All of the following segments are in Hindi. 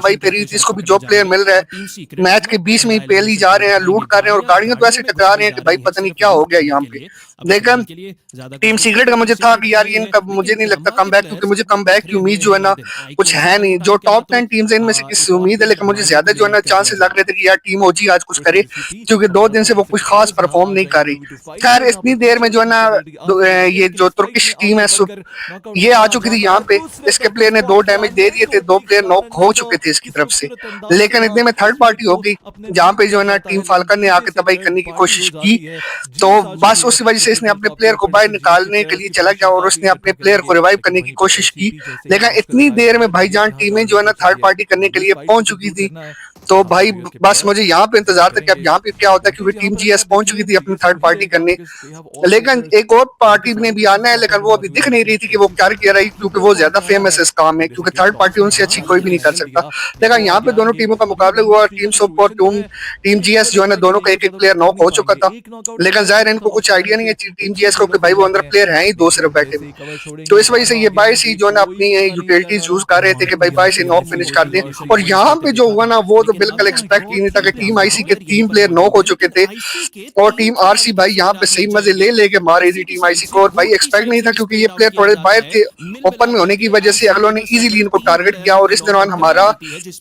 तबाही फैली हुई थी, इसको भी जो प्लेयर मिल रहा है मैच के बीच में ही पहले जा रहे हैं, लूट कर रहे हैं और गाड़ियां तो ऐसे टकरा रहे हैं कि भाई पता नहीं क्या हो गया यहाँ पे। लेकिन टीम सीक्रेट का मुझे था कि यार ये इनका मुझे नहीं लगता कम बैक, क्योंकि मुझे कम बैक की उम्मीद जो है ना कुछ है नहीं। जो टॉप 10 टीम्स है इनमें से किसी उम्मीद है, लेकिन मुझे ज्यादा जो है ना चांसेस लग रहे थे कि यार टीम ओजी आज कुछ करे, क्योंकि 2 दिन से वो कुछ खास परफॉर्म नहीं कर रही। खैर इतनी देर में जो है ना ये जो तुर्किश टीम है ये आ चुकी थी यहाँ पे। इसके प्लेयर ने 2 डैमेज दे दिए थे, 2 प्लेयर नॉक हो चुके थे इसकी तरफ से, लेकिन इतने में थर्ड पार्टी हो गई जहाँ पे जो है ना टीम फाल्कन ने आके तबाही करने की कोशिश की। तो बस उसी वजह से इसने अपने प्लेयर को बाहर निकालने के लिए चला गया और उसने अपने प्लेयर को रिवाइव करने की कोशिश की। लेकिन इतनी देर में भाईजान टीमें जो है ना थर्ड पार्टी करने के लिए पहुंच चुकी थी। तो भाई बस मुझे यहाँ पे इंतजार था कि अब यहाँ पे क्या होता है, क्योंकि टीम जीएस पहुंच चुकी थी अपनी थर्ड पार्टी करने। लेकिन एक और पार्टी ने भी आना है, लेकिन वो अभी दिख नहीं रही थी कि वो क्या कह रही, क्योंकि वो ज्यादा फेमस है इस काम में, क्योंकि थर्ड पार्टी उनसे अच्छी कोई भी नहीं कर सकता। लेकिन यहाँ पे दोनों टीमों का मुकाबला हुआ, टीम सुप और टीम जीएस जो है ना दोनों का एक एक प्लेयर नॉक हो चुका था। लेकिन जाहिर है इनको कुछ आइडिया नहीं है टीम जीएस को कि भाई वो अंदर प्लेयर हैं ही 2 सिर्फ बैठे हुए। तो इस वजह से ये बाइस ही जो है ना अपनी यूटिलिटीज यूज कर रहे थे कि भाई बाइस ही नॉक फिनिश कर दें। और यहाँ पे जो हुआ ना वो तो बिल्कुल एक्सपेक्ट ही नहीं था कि टीम आईसी के 3 प्लेयर नॉक हो चुके थे और टीम आरसी भाई यहाँ पे सही मजे ले लेके मार रही थी टीम आईसी को। और भाई एक्सपेक्ट नहीं था, क्योंकि ये प्लेयर थोड़े बाहर थे ओपन में होने की वजह से अगलों ने इजीली इनको टारगेट किया। और इस दौरान हमारा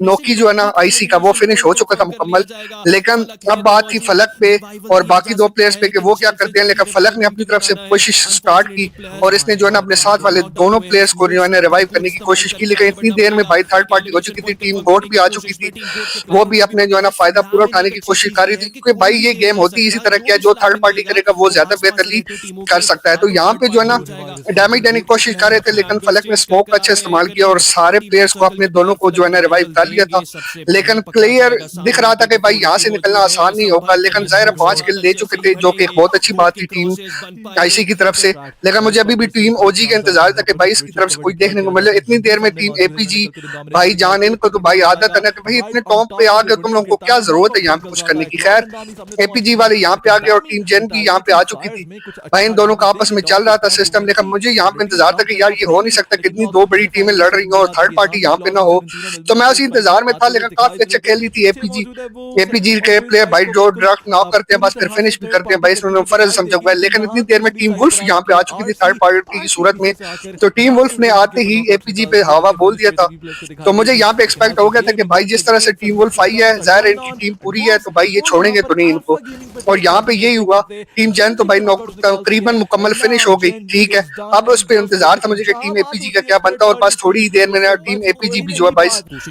नोकी जो है ना आईसी का वो फिनिश हो चुका था मुकम्मल। लेकिन अब बात थी फलक पे और बाकी 2 प्लेयर्स पे कि वो क्या करते हैं। लेकिन फलक ने अपनी तरफ से कोशिश स्टार्ट की और इसने जो है ना अपने साथ वाले दोनों प्लेयर्स को जो है ना रिवाइव करने की कोशिश की। लेकिन इतनी देर में भाई थर्ड पार्टी हो चुकी थी, टीम गोट भी आ चुकी थी वो भी अपने जो है ना फायदा पूरा उठाने की कोशिश कर रही थी, क्योंकि भाई ये गेम होती है इसी तरह की है, जो थर्ड पार्टी करेगा वो ज्यादा बेहतरी कर सकता है। तो यहाँ पे जो है ना डैमेज देने की कोशिश कर रहे थे, लेकिन फलक ने स्मोक का अच्छा इस्तेमाल किया और सारे प्लेयर्स को अपने दोनों को जो है ना रिवाइव कर लिया था। लेकिन क्लियर दिख रहा था कि भाई यहाँ से निकलना आसान नहीं होगा, लेकिन जाहिर 5 किल ले चुके थे, जो कि एक बहुत अच्छी बात थी टीम आईसी की तरफ से। लेकिन मुझे अभी भी टीम ओजी का इंतजार था कि भाई इसकी तरफ से कोई देखने को मिले। इतनी देर में टीम एपीजी भाई जान, इनको तो भाई आदत है ना कि भाई इतने टॉप पे आ गए, तुम लोगों को क्या जरूरत है यहाँ पे कुछ करने की। खैर एपीजी वाले यहाँ पे आ गए और टीम जेन भी यहाँ पे आ चुकी थी। भाई इन दोनों का आपस में चल रहा था सिस्टम, लेकिन मुझे यहाँ पे इंतजार था कि यार ये हो नहीं सकता, कितनी दो बड़ी टीमें लड़ रही हो और थर्ड पार्टी यहाँ पे ना हो। तो मैं उसी इंतजार में था, लेकिन काफी अच्छा खेल रही थी एपीजी। एपीजी के प्लेयर भाई जो ड्रग नॉक करते हैं बस फिर फिनिश भी करते हैं भाई, इसमें फर्ज समझा हुआ है। लेकिन इतनी देर में टीम वुल्फ यहाँ पे आ चुकी थी थर्ड पार्टी की सूरत में। तो टीम वुल्फ ने आते ही एपीजी पे हवा बोल दिया था। तो मुझे यहाँ पे एक्सपेक्ट हो गया था कि भाई जिस तरह से टीम वुल्फ आई है, जाहिर है इनकी टीम पूरी है, तो भाई ये छोड़ेंगे तो नहीं इनको। और यहाँ पे यही हुआ, टीम जैन तो भाई तकरीबन मुकम्मल फिनिश हो गई। ठीक है, अब उस पर इंतजार था मुझे कि टीम एपीजी का क्या बनता, और बस थोड़ी ही देर में टीम एपीजी भी जो है भाई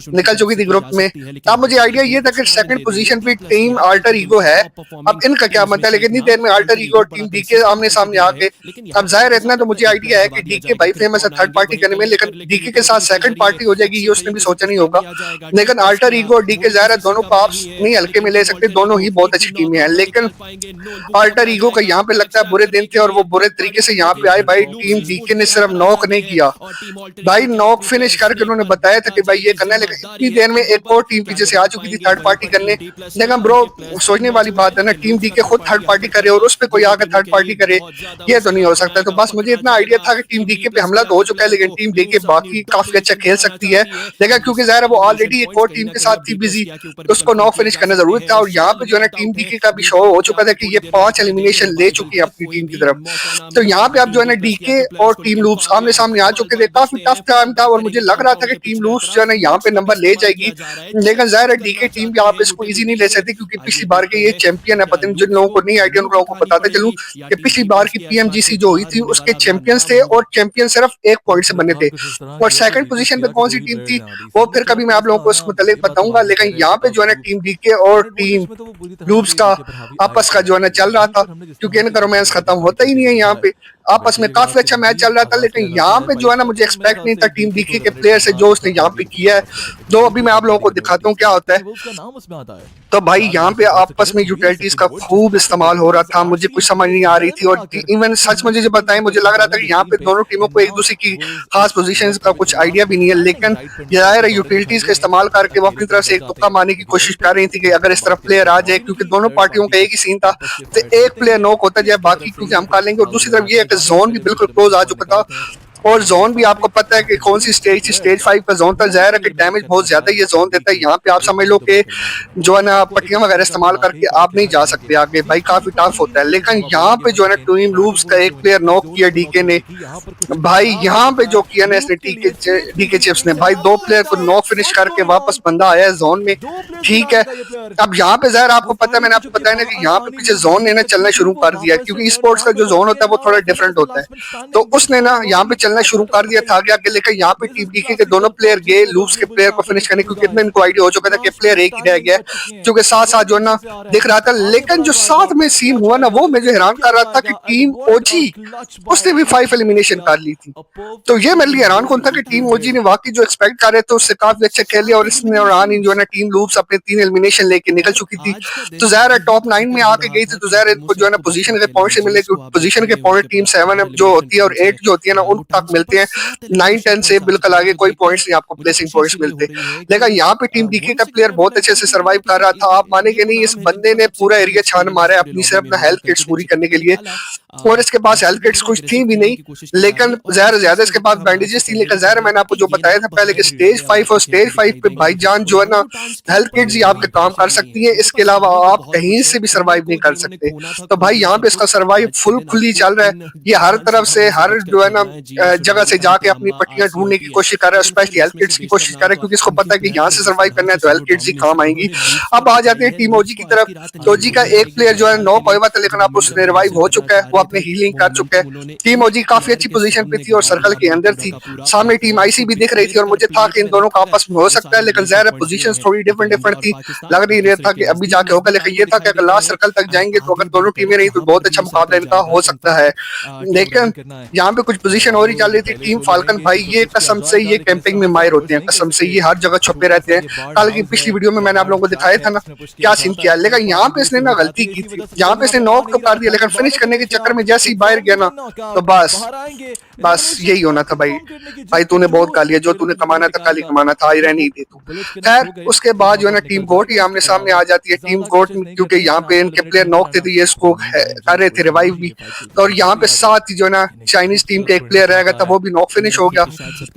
निकल चुकी थी ग्रुप में। अब मुझे आइडिया ये था कि सेकंड पोजीशन पे टीम अल्टर ईगो है, अब इनका क्या बनता है। लेकिन इतनी देर में अल्टर ईगो और टीम डीके आमने सामने आके, अब जाहिर इतना तो मुझे आइडिया है कि डीके भाई फेमस है थर्ड पार्टी करने में, लेकिन डीके के साथ सेकंड पार्टी हो जाएगी ये उसने भी सोचा नहीं होगा। लेकिन अल्टर ईगो और डीके जाहिर है दोनों को आप नहीं हल्के में ले सकते, दोनों ही बहुत अच्छी टीमें हैं। लेकिन अल्टर ईगो का यहाँ पे लगता है बुरे दिन थे और वो बुरे तरीके से यहाँ पे आए। भाई टीम डीके ने सिर्फ नॉक नहीं किया भाई, नॉक फिनिश करके उन्होंने बताया था कि भाई ये करना है, लेकिन इतनी देर में एक और टीम पीछे से आ चुकी थी थर्ड पार्टी करने। लेकिन ब्रो सोचने वाली बात है ना, टीम डीके खुद थर्ड पार्टी करे और उस पर कोई आकर थर्ड पार्टी करे, ये तो नहीं हो सकता। तो बस मुझे इतना आइडिया था कि टीम डीके पे हमला तो हो चुका है, लेकिन टीम डीके बाकी काफी अच्छा खेल सकती है। लेकिन क्योंकि जाहिर है वो ऑलरेडी एक और टीम के साथ थी बिजी, तो उसको नॉक फिनिश करना जरूरी था। और यहाँ पे जो है ना टीम डीके का भी शो हो चुका था कि ये 5 एलिमिनेशन ले चुकी है अपनी टीम की तरफ। तो यहाँ पे अब जो है ना डीके और टीम लूप्स आमने सामने आ चुके थे, काफी टफ टाइम था और मुझे लग रहा था कि टीम लूप्स जो है ना यहाँ पे नंबर ले जाएगी। लेकिन जाहिर है डीके टीम भी आप इसको इजी नहीं ले सकती, क्योंकि पिछली बार के ये चैंपियन है। पता नहीं जिन लोगों को नहीं आइडिया उन लोगों को बताते चलूं कि पिछली बार की पीएमजीसी जो हुई थी उसके चैंपियंस थे, और चैंपियन सिर्फ 1 पॉइंट से बने थे। और सेकंड पोजीशन पे कौन सी टीम थी वो फिर कभी मैं आप लोगों को उसके मुतालिक बताऊंगा। लेकिन यहाँ पे जो है ना टीम डीके और टीम लूप्स का आपस का जो है ना चल रहा था, क्योंकि इनका रोमांस खत्म होता ही नहीं है। यहाँ पे आपस में काफी अच्छा मैच चल रहा था, लेकिन यहाँ पे जो है ना मुझे एक्सपेक्ट नहीं था टीम डीके के प्लेयर से जो उसने यहाँ पे किया है। तो अभी मैं आप लोगों को दिखाता हूँ क्या होता है। तो भाई यहाँ पे आपस में यूटिलिटीज का खूब इस्तेमाल हो रहा था, मुझे कुछ समझ नहीं आ रही थी। और इवन सच मुझे जो बताएं, मुझे लग रहा था कि यहाँ पे दोनों टीमों को एक दूसरे की खास पोजीशन का कुछ आइडिया भी नहीं है। लेकिन जाहिर है यूटिलिटीज का इस्तेमाल करके वो अपनी तरफ से एक तुक्का मारने की कोशिश कर रही थी कि अगर इस तरफ प्लेयर आ जाए, क्योंकि दोनों पार्टियों का एक ही सीन था, तो एक प्लेयर नॉक होता जाए बाकी क्योंकि हम कर लेंगे। और दूसरी तरफ ये है कि जोन भी बिल्कुल क्लोज आ चुका था, और जोन भी आपको पता है कि कौन सी स्टेज थी, स्टेज 5 का जोन था। जाहिर है कि डैमेज बहुत ज्यादा ये जोन देता है। यहाँ पे आप समझ लो कि जो है ना पट्टियां वगैरह इस्तेमाल करके आप नहीं जा सकते आगे, भाई काफी टफ होता है। लेकिन यहाँ पे जो है ना टीम लूप्स का एक प्लेयर नॉक किया डीके ने, भाई यहाँ पे जो किया ना इसने डीके चिप्स ने, भाई 2 प्लेयर को नॉक फिनिश करके वापस बंदा आया है जोन में। ठीक है, अब यहाँ पे जाहिर आपको पता है, मैंने आपको बताया ना कि यहाँ पे पीछे जोन ने ना चलना शुरू कर दिया, क्योंकि स्पोर्ट्स का जो जोन होता है वो थोड़ा डिफरेंट होता है। तो उसने ना यहाँ पे चलना शुरू कर दिया था आगे आगे, लेकर यहाँ पे टीम डीके के दोनों प्लेयर गए लूप्स के प्लेयर को फिनिश करने, क्योंकि इतना इनको आइडिया हो चुका था कि प्लेयर एक ही रह गया, क्योंकि साथ साथ जो ना दिख रहा था। लेकिन जो साथ में सीन हुआ ना वो मुझे हैरान कर रहा था कि टीम ओजी उसने भी 5 एलिमिनेशन कर ली थी। तो ये मेरे लिए हैरान कौन था कि टीम ओजी ने वाकई जो एक्सपेक्ट कर रहे थे उससे काफी अच्छा खेल लिया, और इसने दौरान जो है ना टीम लूप्स अपने 3 एलिमिनेशन लेके निकल चुकी थी। तो जाहिर है टॉप 9 में आके गई थी, तो जाहिर इनको जो है ना पोजीशन के पॉइंट से मिले, पोजीशन के पॉइंट टीम 7 जो होती है और 8 जो होती है ना उन तक मिलते हैं। 9-10 से बिल्कुल आगे कोई पॉइंट्स नहीं आपको प्लेसिंग पॉइंट्स मिलते। लेकिन यहाँ पे टीम डीके का प्लेयर बहुत अच्छे से सर्वाइव कर रहा था। आप मानेंगे नहीं, इस बंदे ने पूरा एरिया छान मारा है अपनी सिर्फ अपना हेल्थ किट्स पूरी करने के लिए, और इसके पास हेल्थ किट्स कुछ थी भी नहीं, लेकिन ज्यादा इसके पास बैंडेजेस थी। लेकिन ज़ाहिर मैंने आपको जो बताया था पहले कि स्टेज 5 और स्टेज 5 पे भाईजान जो है ना हेल्थ किट्स ही आपके काम कर सकती है, इसके अलावा आप कहीं से भी सर्वाइव नहीं कर सकते। तो भाई यहाँ पे इसका सर्वाइव फुल खुली चल रहा है, ये हर तरफ से हर जो है ना जगह से जाके अपनी पट्टियां ढूंढने की कोशिश कर रहा है, स्पेशली हेल्थ किट्स की कोशिश कर रहा है, क्योंकि इसको पता है कि यहाँ से सर्वाइव करना है तो हेल्थ किट्स ही काम आएंगी। अब आ जाते हैं टीम ओजी की तरफ। तो ओजी का एक प्लेयर जो है नॉक हुआ था, लेकिन अब उसने रिवाइव हो चुका है, वो अपने हीलिंग कर चुका है। टीम ओजी काफी अच्छी पोजीशन पे थी और सर्कल के अंदर थी, सामने टीम आईसी भी दिख रही थी और मुझे था कि इन दोनों का आपस में हो सकता है, लेकिन ज़ाहिर है पोजीशंस थोड़ी डिफरेंट थी, लग नहीं रहा था कि अभी जाके होगा, लेकिन ये था कि अगर लास्ट सर्कल तक जाएंगे तो अगर दोनों टीमें रही तो बहुत अच्छा मुकाबला इनका हो सकता है। लेकिन यहाँ पे कुछ पोजीशन और ही चल रही थी। टीम फाल्कन भाई ये कसम से ये कैंपिंग में माहिर होते हैं, कसम से ये हर जगह छुपे रहते हैं। कल की पिछली वीडियो में मैंने आप लोगों को दिखाया था ना क्या सीन किया, लेकिन यहाँ पे इसने ना गलती की थी, यहाँ पे इसने नॉक तो कर दिया, लेकिन फिनिश करने के चक्कर में जैसे ही बाहर गया ना तो बस यही होना था भाई। भाई तूने बहुत खा लिया, जो तूने कमाना था कल ही कमाना था, आई रहने ही दे तू। खैर उसके बाद जो है ना टीम गोट ही आमने सामने आ जाती है। टीम गोट क्योंकि यहाँ पे इनके प्लेयर नॉक थे तो ये इसको कर रहे थे रिवाइव भी, और यहाँ पे साथ ही जो है ना चाइनीज टीम के एक प्लेयर रह गया था, वो भी नॉक फिनिश हो गया,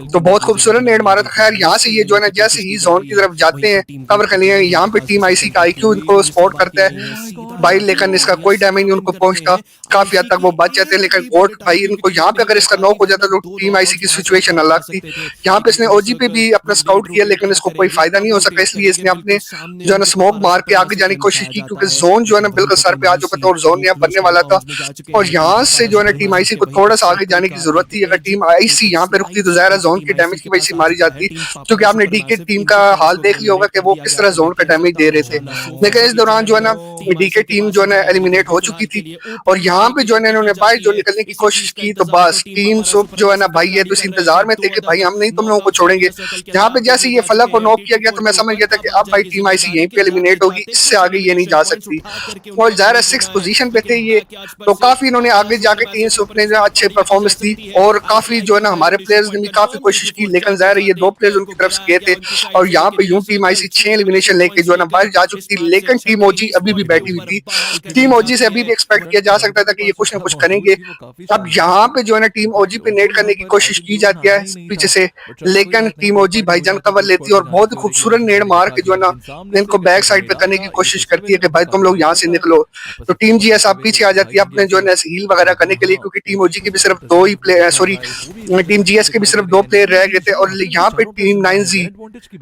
तो बहुत खूबसूरत नेट मारा था। खैर यहाँ से ये जो है ना जैसे ही जोन की तरफ जाते हैं कवर कर लिए, यहाँ पे टीम आईसी का आईक्यू इनको स्पॉट करता है भाई, लेकिन इसका कोई डैमेज नहीं उनको पहुंचता, काफी हद तक वो बच जाते हैं। लेकिन गोट भाई इनको यहाँ पे अगर इसका नॉक हो जाता तो टीम आईसी की सिचुएशन अलग थी। यहाँ पे इसने ओजी पे भी अपना स्काउट किया, लेकिन इसको कोई फायदा नहीं हो सका, इसलिए इसने अपने जो है ना स्मोक मार के आगे जाने की कोशिश की, क्योंकि जोन जो है ना बिल्कुल सर पे आ चुका था और जोन यहाँ बनने वाला था, और यहाँ से जो है ना टीम आईसी को थोड़ा सा आगे जाने की जरूरत थी। अगर टीम आईसी यहाँ पे रुकती तो ज़ाहिर है जोन के डैमेज की वजह से मारी जाती, क्योंकि आपने डीके टीम का हाल देख लिया होगा कि वो किस तरह जोन का डैमेज दे रहे थे। लेकिन इस दौरान जो है ना डीके टीम जो है ना एलिमिनेट हो चुकी थी, और यहाँ पे जो है ना इन्होंने बाहर जो निकलने की कोशिश की, तो बस टीम सुप जो है ना भाई ये तो इस इंतजार में थे कि भाई हम नहीं तुम लोगों को छोड़ेंगे। यहाँ पे जैसे ये फलक को नॉक किया गया तो मैं समझ गया था कि अब भाई टीम आईसी यहीं पे एलिमिनेट होगी, इससे आगे ये नहीं जा सकती, और ज़ाहिर है 6 पोजीशन पे थे ये, तो काफी इन्होंने आगे जाके टीम सुप ने अच्छे परफॉर्मेंस दी, और काफी जो है ना हमारे प्लेयर्स ने भी काफी कोशिश की, लेकिन ज़ाहिर है ये 2 प्लेयर्स उनकी तरफ से गए थे, और यहाँ पे यूं टीम आईसी 6 एलिमिनेशन लेके जो है ना बाहर जा चुकी थी, लेकिन टीम ओजी अभी भी बैठी हुई थी। टीम ओजी से अभी भी एक्सपेक्ट किया जा सकता था कि ये कुछ ना कुछ करेंगे। अब यहाँ पे जो है ना टीम ओजी पे नेट करने की कोशिश की जाती है पीछे से, लेकिन टीम ओजी भाईजान कवर लेती है और बहुत ही खूबसूरत नेट मार के जो है ना इनको बैक साइड पे करने की कोशिश करती है कि भाई तुम लोग यहाँ से निकलो। तो टीम जीएस आप पीछे आ जाती है अपने जो है हील वगैरह करने के लिए, क्योंकि टीम ओजी के भी सिर्फ 2 ही प्लेयर, सॉरी टीम जीएस के भी सिर्फ 2 प्लेयर रह गए थे, और यहाँ पे टीम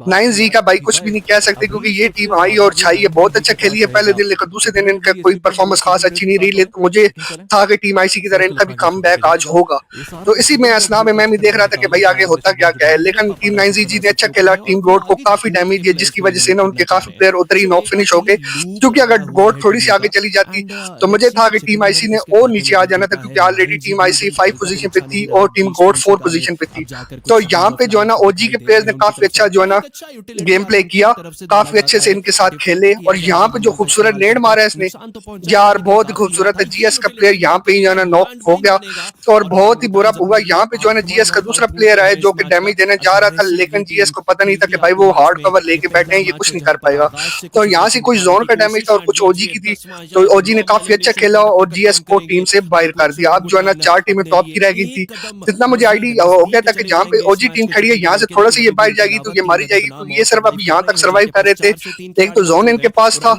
9Z का भाई कुछ भी नहीं कह सकते, क्योंकि ये टीम आई और छाई है, बहुत अच्छा खेली है पहले दिन, लेकिन दूसरे दिन इनका कोई परफॉर्मेंस खास अच्छी नहीं रही। लेकिन मुझे था कि टीम आईसी की तरह इनका भी कम बैक आज होगा, तो इसी में असना में मैं भी देख रहा था कि भाई आगे होता क्या क्या है। लेकिन टीम 9Z ने अच्छा खेला, टीम गोट को काफी डैमेज दिया, जिसकी वजह से ना उनके काफी प्लेयर उधर ही नॉक फिनिश हो गए, क्योंकि अगर गोट थोड़ी सी आगे चली जाती तो मुझे था कि टीम आईसी ने और नीचे आ जाना था, क्योंकि ऑलरेडी टीम आईसी 5 पोजीशन पे थी और टीम गोट 4 पोजीशन पे थी। तो यहाँ पे जो है ना ओजी के प्लेयर्स ने काफी अच्छा जो है ना गेम प्ले किया, काफी अच्छे से इनके साथ खेले, और यहाँ पे जो खूबसूरत नेट मारा है इसने यार बहुत ही खूबसूरत है। जीएस का प्लेयर यहाँ पे ही जो है ना नॉक हो गया, और बहुत ही बुरा हुआ। यहाँ पे जो है ना जीएस का दूसरा प्लेयर आया जो कि डैमेज देने जा रहा था, लेकिन जीएस को पता नहीं था कि भाई वो हार्ड कवर लेके बैठे हैं, ये कुछ नहीं कर पाएगा। तो यहाँ से कुछ जोन का डैमेज था और कुछ ओजी की थी, तो ओजी ने काफी अच्छा खेला और जीएस को टीम से बाहर कर दिया। अब जो है ना 4 टीमें टॉप की रह गई थी, इतना मुझे आइडिया हो गया था कि जहाँ पे ओजी टीम खड़ी है यहाँ से थोड़ा सा ये बाहर जाएगी तो ये मारी जाएगी, क्योंकि ये सिर्फ अभी यहाँ तक सर्वाइव कर रहे थे। एक तो जोन इनके पास था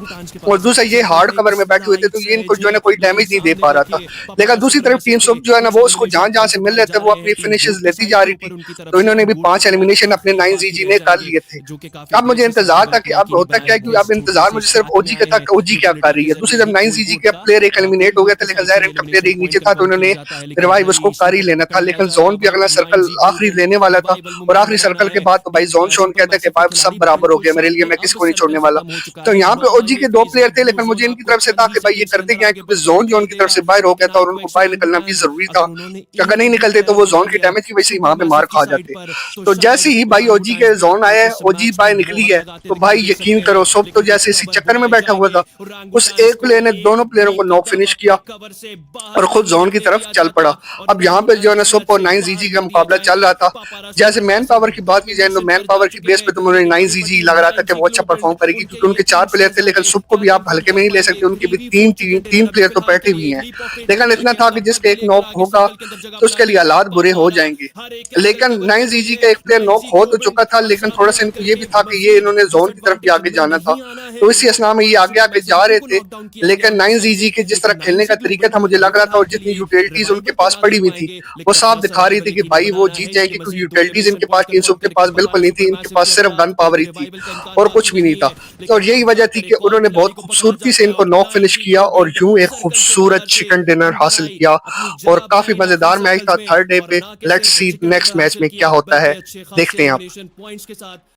और दूसरा ये हार्ड कवर में बैठे हुए थे, तो ये इनको जो है ना कोई डैमेज नहीं दे पा रहा था। लेकिन दूसरी तरफ टीम सुप जो है ना वो उसको जहां जहां से मिल रहे थे वो अपनी फिनिशेस लेती जा रही थी, तो इन्होंने भी 5 एलिमिनेशन अपने 9ZG ने कर लिए थे। अब मुझे इंतजार था कि अब होता क्या है, कि अब इंतजार मुझे सिर्फ ओजी का था कि ओजी क्या कर रही है। दूसरी तरफ 9ZG का प्लेयर एक एलिमिनेट हो गया था, लेकिन जाहिर इनका प्लेयर एक नीचे था, तो उन्होंने रिवाइव उसको कर ही लेना था। लेकिन जोन भी अगला सर्कल आखिरी लेने वाला था, और आखिरी सर्कल के बाद तो भाई जोन शोन कहता है कि भाई सब बराबर हो गया मेरे लिए, मैं किसको नहीं छोड़ने वाला। तो यहाँ पे ओजी के 2 प्लेयर थे, लेकिन मुझे इनकी तरफ से था कि भाई ये करते क्या, क्योंकि जोन जो उनकी तरफ से बाहर हो गया था और उनको बाहर निकलना भी जरूरी था। अगर नहीं निकलते तो वो जोन के डैमेज की वजह से वहां पे मार खा जाते। तो जैसे ही भाई ओजी के जोन आया, ओजी बाहर निकली है, तो भाई यकीन करो सब तो जैसे इसी चक्कर में बैठा हुआ था, उस एक प्लेयर ने दोनों प्लेयरों को नॉक फिनिश किया और खुद जोन की तरफ चल पड़ा। अब यहाँ पे जो है ना सुप और 9ZG का मुकाबला चल रहा था। जैसे मैन पावर की बात की जाए तो मैन पावर की बेस पे तो मुझे 9ZG लग रहा था कि वो अच्छा परफॉर्म करेगी, क्योंकि उनके 4 प्लेयर थे, लेकिन सुप को भी आप हल्के में नहीं ले ले सकते, उनके भी तीन प्लेयर तो बैठे हुए हैं। लेकिन इतना था कि जिसका एक नॉक होगा तो उसके लिए हालात बुरे हो जाएंगे। लेकिन 9ZG का एक प्लेयर नॉक हो तो चुका था, लेकिन थोड़ा सा इनको ये भी था कि ये इन्होंने जोन की तरफ भी आगे जाना था, तो इसी असना में ये आगे आगे जा रहे थे। लेकिन 9ZG के जिस तरह खेलने का तरीका था मुझे लग रहा था, और जितनी यूटिलिटीज उनके पास पड़ी हुई थी वो साफ दिखा रही थी कि भाई वो जीत जाएंगे, क्योंकि यूटिलिटीज इनके पास टीम के पास बिल्कुल नहीं थी, इनके पास सिर्फ गन पावर ही थी और कुछ भी नहीं था। और यही वजह थी कि उन्होंने बहुत खूबसूरती से इनको नॉक फिनिश किया और यूं एक खूबसूरत चिकन डिनर हासिल किया। और काफी मजेदार मैच था थर्ड डे पे। लेट्स सी नेक्स्ट मैच में क्या होता है, देखते हैं आप।